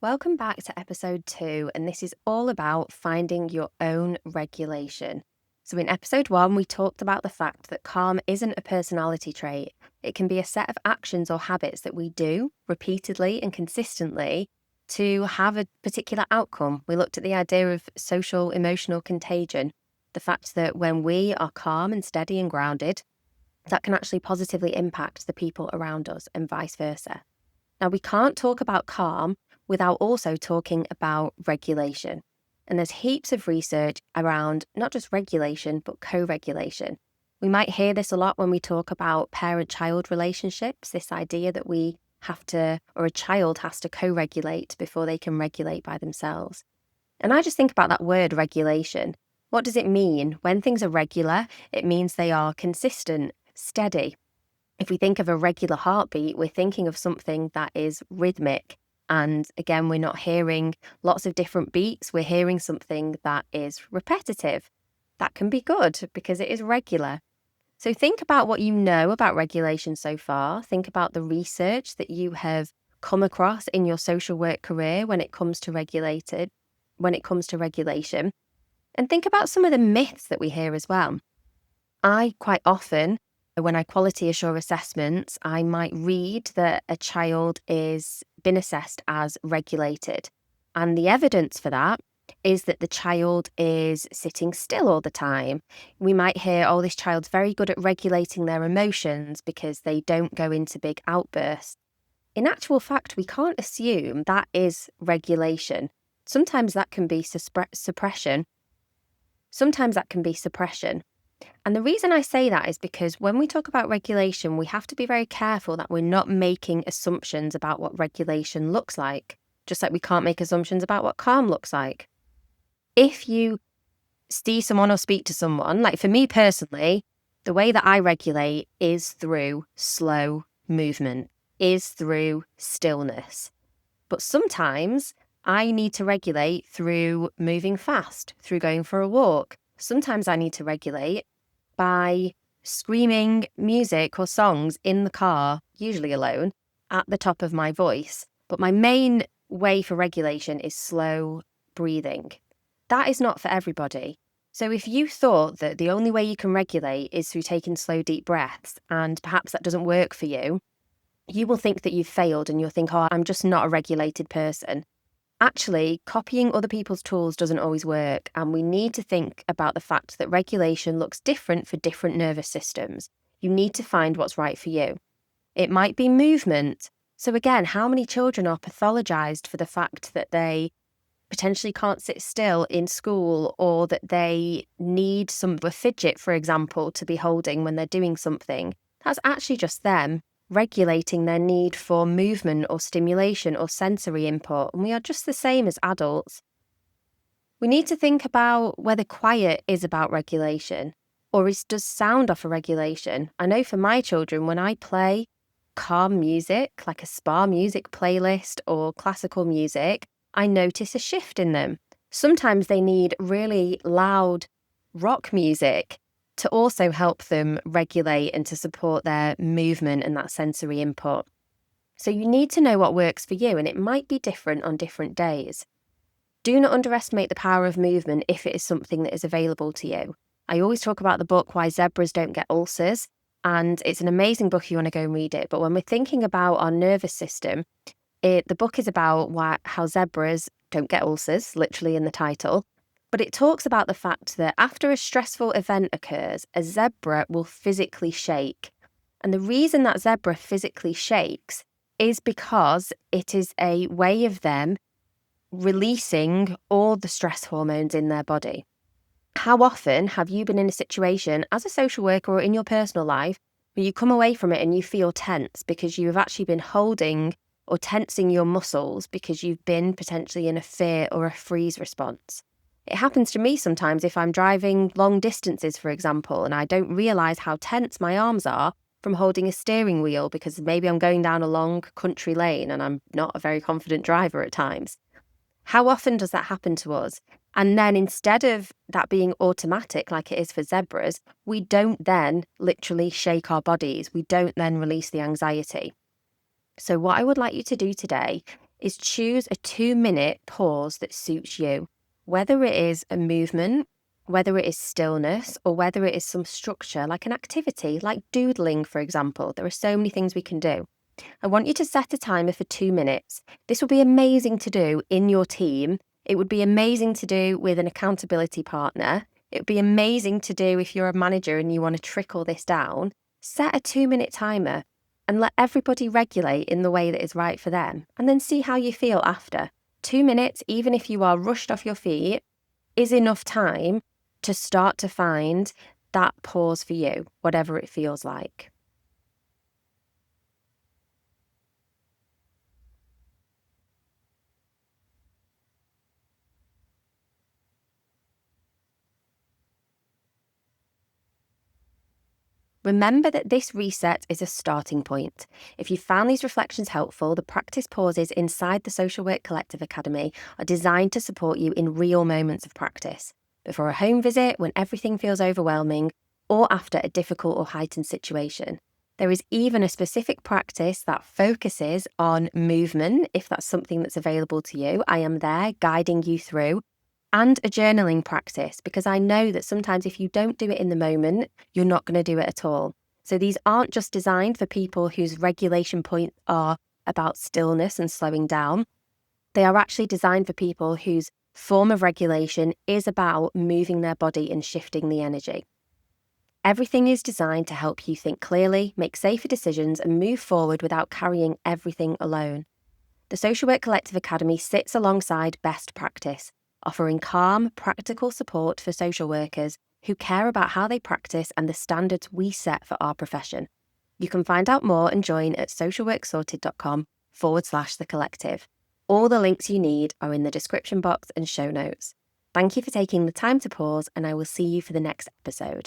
Welcome back to episode 2, and this is all about finding your own regulation. So, in episode 1, we talked about the fact that calm isn't a personality trait. It can be a set of actions or habits that we do repeatedly and consistently to have a particular outcome. We looked at the idea of social emotional contagion, the fact that when we are calm and steady and grounded, that can actually positively impact the people around us and vice versa. Now, we can't talk about calm without also talking about regulation. And there's heaps of research around not just regulation, but co-regulation. We might hear this a lot when we talk about parent-child relationships, this idea that we have to, or a child has to co-regulate before they can regulate by themselves. And I just think about that word regulation. What does it mean? When things are regular, it means they are consistent, steady. If we think of a regular heartbeat, we're thinking of something that is rhythmic. And again, we're not hearing lots of different beats. We're hearing something that is repetitive. That can be good because it is regular. So think about what you know about regulation so far. Think about the research that you have come across in your social work career when it comes to regulation. And think about some of the myths that we hear as well. I quite often, when I quality assure assessments, I might read that a child is been assessed as regulated. And the evidence for that is that the child is sitting still all the time. We might hear, oh, this child's very good at regulating their emotions because they don't go into big outbursts. In actual fact, we can't assume that is regulation. Sometimes that can be suppression. And the reason I say that is because when we talk about regulation, we have to be very careful that we're not making assumptions about what regulation looks like, just like we can't make assumptions about what calm looks like. If you see someone or speak to someone, like for me personally, the way that I regulate is through slow movement, is through stillness. But sometimes I need to regulate through moving fast, through going for a walk. Sometimes I need to regulate by screaming music or songs in the car, usually alone, at the top of my voice. But my main way for regulation is slow breathing. That is not for everybody. So if you thought that the only way you can regulate is through taking slow, deep breaths, and perhaps that doesn't work for you, you will think that you've failed and you'll think, oh, I'm just not a regulated person. Actually, copying other people's tools doesn't always work, and we need to think about the fact that regulation looks different for different nervous systems. You need to find what's right for you. It might be movement. So again, how many children are pathologized for the fact that they potentially can't sit still in school, or that they need a fidget, for example, to be holding when they're doing something? That's actually just them regulating their need for movement or stimulation or sensory input, and we are just the same as adults. We need to think about whether quiet is about regulation, or does sound offer regulation. I know for my children, when I play calm music, like a spa music playlist or classical music, I notice a shift in them. Sometimes they need really loud rock music to also help them regulate and to support their movement and that sensory input. So you need to know what works for you, and it might be different on different days. Do not underestimate the power of movement if it is something that is available to you. I always talk about the book Why Zebras Don't Get Ulcers, and it's an amazing book if you want to go and read it. But when we're thinking about our nervous system, the book is about how zebras don't get ulcers, literally in the title. But it talks about the fact that after a stressful event occurs, a zebra will physically shake. And the reason that zebra physically shakes is because it is a way of them releasing all the stress hormones in their body. How often have you been in a situation as a social worker or in your personal life where you come away from it and you feel tense because you have actually been holding or tensing your muscles because you've been potentially in a fear or a freeze response? It happens to me sometimes if I'm driving long distances, for example, and I don't realise how tense my arms are from holding a steering wheel because maybe I'm going down a long country lane and I'm not a very confident driver at times. How often does that happen to us? And then instead of that being automatic like it is for zebras, we don't then literally shake our bodies. We don't then release the anxiety. So what I would like you to do today is choose a 2-minute pause that suits you, whether it is a movement, whether it is stillness, or whether it is some structure like an activity, like doodling, for example. There are so many things we can do. I want you to set a timer for 2 minutes. This would be amazing to do in your team. It would be amazing to do with an accountability partner. It would be amazing to do if you're a manager and you want to trickle this down. Set a 2-minute timer and let everybody regulate in the way that is right for them, and then see how you feel after. 2 minutes, even if you are rushed off your feet, is enough time to start to find that pause for you, whatever it feels like. Remember that this reset is a starting point. If you found these reflections helpful, the practice pauses inside the Social Work Collective Academy are designed to support you in real moments of practice, before a home visit when everything feels overwhelming, or after a difficult or heightened situation. There is even a specific practice that focuses on movement, if that's something that's available to you. I am there guiding you through. And a journaling practice, because I know that sometimes if you don't do it in the moment, you're not going to do it at all. So these aren't just designed for people whose regulation points are about stillness and slowing down. They are actually designed for people whose form of regulation is about moving their body and shifting the energy. Everything is designed to help you think clearly, make safer decisions, and move forward without carrying everything alone. The Social Work Collective Academy sits alongside best practice, offering calm, practical support for social workers who care about how they practice and the standards we set for our profession. You can find out more and join at socialworksorted.com/the collective. All the links you need are in the description box and show notes. Thank you for taking the time to pause, and I will see you for the next episode.